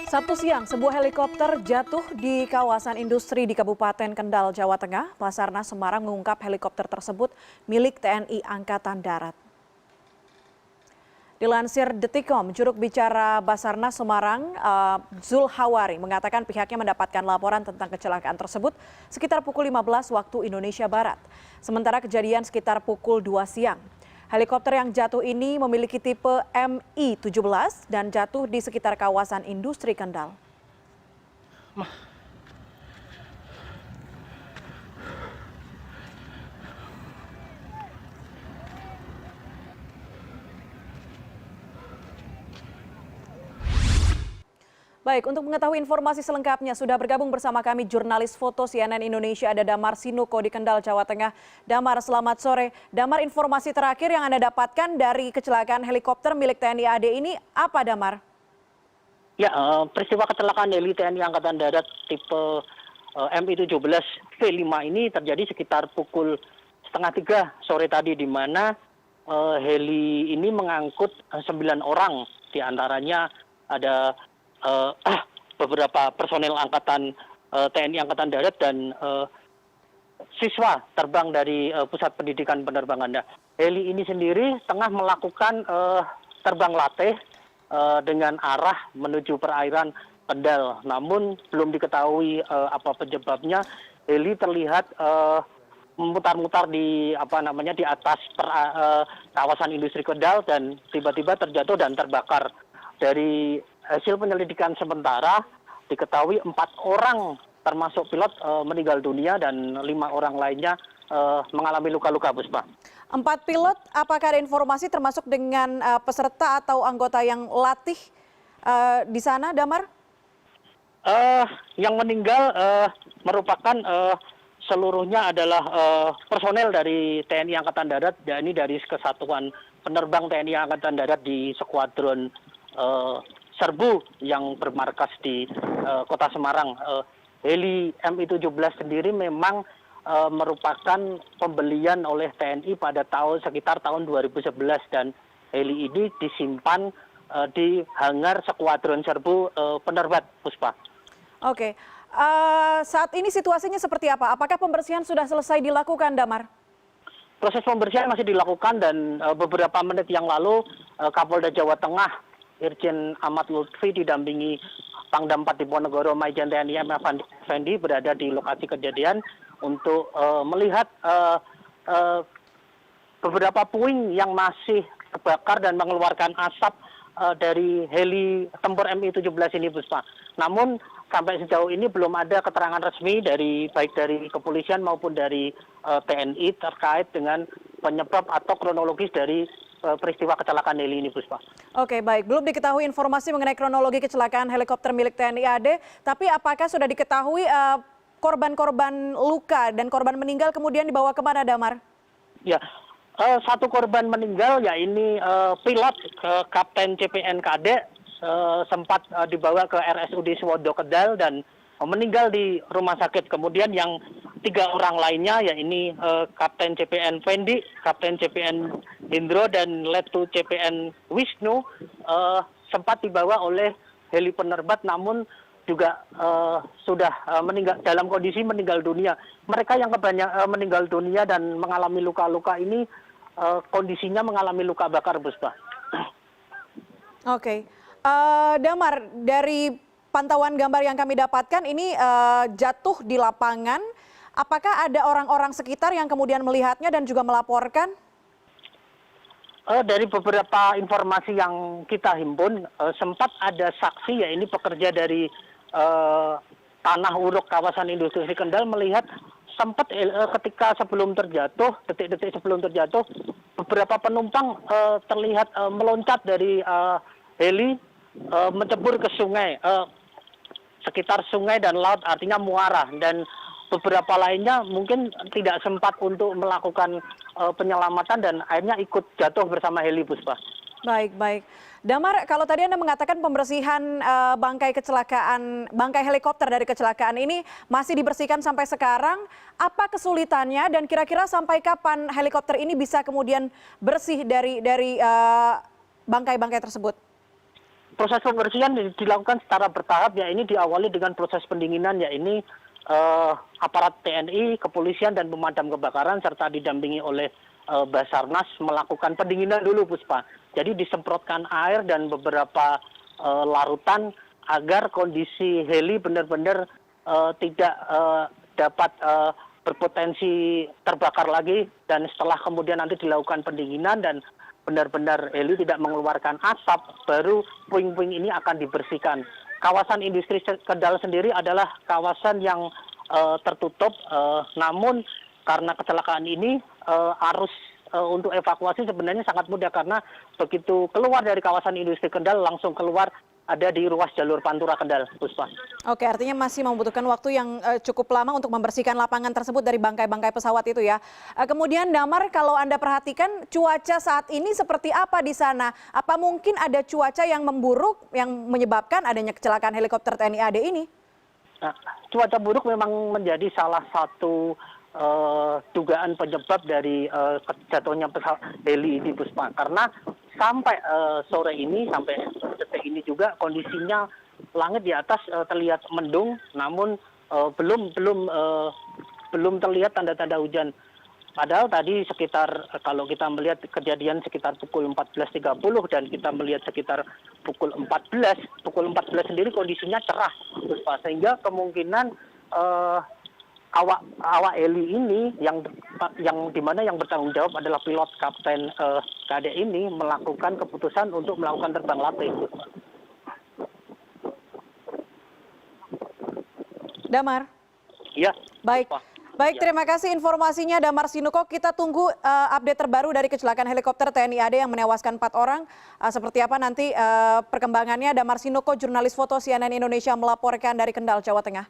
Sabtu siang, sebuah helikopter jatuh di kawasan industri di Kabupaten Kendal, Jawa Tengah. Basarnas Semarang mengungkap helikopter tersebut milik TNI Angkatan Darat. Dilansir Detikcom, juruk bicara Basarnas Semarang, Zul Hawari, mengatakan pihaknya mendapatkan laporan tentang kecelakaan tersebut sekitar pukul 15 waktu Indonesia Barat. Sementara kejadian sekitar pukul 2 siang. Helikopter yang jatuh ini memiliki tipe Mi-17 dan jatuh di sekitar kawasan industri Kendal. Baik, untuk mengetahui informasi selengkapnya sudah bergabung bersama kami jurnalis foto CNN Indonesia ada Damar Sinuko di Kendal, Jawa Tengah. Damar, selamat sore. Damar, informasi terakhir yang Anda dapatkan dari kecelakaan helikopter milik TNI AD ini apa, Damar? Ya, peristiwa kecelakaan heli TNI Angkatan Darat tipe Mi-17 V5 ini terjadi sekitar pukul setengah 3 sore tadi, di mana heli ini mengangkut 9 orang, diantaranya ada beberapa personel angkatan TNI Angkatan Darat dan siswa terbang dari Pusat Pendidikan Penerbangan. Nah, heli ini sendiri tengah melakukan terbang latih dengan arah menuju perairan Kendal. Namun belum diketahui apa penyebabnya. Heli terlihat memutar-mutar di di atas kawasan industri Kendal dan tiba-tiba terjatuh dan terbakar. Dari hasil penyelidikan sementara diketahui 4 orang termasuk pilot meninggal dunia dan 5 orang lainnya mengalami luka-luka, Puspa. 4 pilot, apakah ada informasi termasuk dengan peserta atau anggota yang latih di sana, Damar? Yang meninggal merupakan seluruhnya adalah personel dari TNI Angkatan Darat, yakni dari Kesatuan Penerbang TNI Angkatan Darat di Skuadron Serbu yang bermarkas di Kota Semarang. Heli Mi-17 sendiri memang merupakan pembelian oleh TNI pada sekitar tahun 2011 dan heli ini disimpan di hangar Skuadron Serbu Penerbat, Puspa. Oke, saat ini situasinya seperti apa? Apakah pembersihan sudah selesai dilakukan, Damar? Proses pembersihan masih dilakukan dan beberapa menit yang lalu Kapolda Jawa Tengah Irjen Ahmad Lutfi didampingi Pangdam 4 Diponegoro Majen TNI M. Effendi berada di lokasi kejadian untuk melihat beberapa puing yang masih terbakar dan mengeluarkan asap dari heli tempur Mi-17 ini, Puspa. Namun sampai sejauh ini belum ada keterangan resmi baik dari kepolisian maupun dari TNI terkait dengan penyebab atau kronologis dari peristiwa kecelakaan heli ini, Puspa. Oke, baik. Belum diketahui informasi mengenai kronologi kecelakaan helikopter milik TNI AD, tapi apakah sudah diketahui korban-korban luka dan korban meninggal kemudian dibawa kemana, Damar? Ya, satu korban meninggal, ya ini pilot Kapten CPN KD sempat dibawa ke RSUD Suwodo Kendal dan meninggal di rumah sakit. Kemudian yang 3 orang lainnya, ya ini Kapten CPN Fendi, Kapten CPN Indro dan Letu CPN Wisnu sempat dibawa oleh heli penerbat, namun juga sudah meninggal dalam kondisi meninggal dunia. Mereka yang meninggal dunia dan mengalami luka-luka ini kondisinya mengalami luka bakar, Puspa. Oke, Damar, dari pantauan gambar yang kami dapatkan ini jatuh di lapangan. Apakah ada orang-orang sekitar yang kemudian melihatnya dan juga melaporkan? Dari beberapa informasi yang kita himpun, sempat ada saksi, ya ini pekerja dari Tanah Uruk kawasan industri Kendal, melihat sempat ketika sebelum terjatuh, detik-detik sebelum terjatuh, beberapa penumpang terlihat meloncat dari heli mencebur ke sungai, sekitar sungai dan laut, artinya muara, dan beberapa lainnya mungkin tidak sempat untuk melakukan penyelamatan dan akhirnya ikut jatuh bersama heli, Puspa. Baik, baik. Damar, kalau tadi Anda mengatakan pembersihan bangkai helikopter dari kecelakaan ini masih dibersihkan sampai sekarang, apa kesulitannya dan kira-kira sampai kapan helikopter ini bisa kemudian bersih dari bangkai-bangkai tersebut? proses pembersihan dilakukan secara bertahap, ya ini diawali dengan proses pendinginan, ya ini aparat TNI, kepolisian dan pemadam kebakaran serta didampingi oleh Basarnas melakukan pendinginan dulu, Puspa. Jadi disemprotkan air dan beberapa larutan agar kondisi heli benar-benar tidak dapat berpotensi terbakar lagi, dan setelah kemudian nanti dilakukan pendinginan dan benar-benar heli tidak mengeluarkan asap, baru puing-puing ini akan dibersihkan. Kawasan industri Kendal sendiri adalah kawasan yang tertutup, namun karena kecelakaan ini arus untuk evakuasi sebenarnya sangat mudah, karena begitu keluar dari kawasan industri Kendal langsung keluar ada di ruas jalur Pantura Kendal, Puspa. Oke, artinya masih membutuhkan waktu yang cukup lama untuk membersihkan lapangan tersebut dari bangkai-bangkai pesawat itu ya. Kemudian Damar, kalau Anda perhatikan cuaca saat ini seperti apa di sana? Apa mungkin ada cuaca yang memburuk yang menyebabkan adanya kecelakaan helikopter TNI AD ini? Nah, cuaca buruk memang menjadi salah satu dugaan penyebab dari jatuhnya pesawat heli ini, Puspa. Karena sampai sore ini, sampai detik ini juga kondisinya langit di atas terlihat mendung, namun belum terlihat tanda-tanda hujan. Padahal tadi sekitar, kalau kita melihat kejadian sekitar pukul 14.30 dan kita melihat sekitar pukul 14 sendiri kondisinya cerah, Puspa. Sehingga kemungkinan awak heli ini yang dimana yang bertanggung jawab adalah pilot Kapten KD ini melakukan keputusan untuk melakukan terbang latih. Damar. Iya. Baik. Baik, terima kasih informasinya Damar Sinuko. Kita tunggu update terbaru dari kecelakaan helikopter TNI AD yang menewaskan 4 orang. Seperti apa nanti perkembangannya. Damar Sinuko, jurnalis foto CNN Indonesia melaporkan dari Kendal, Jawa Tengah.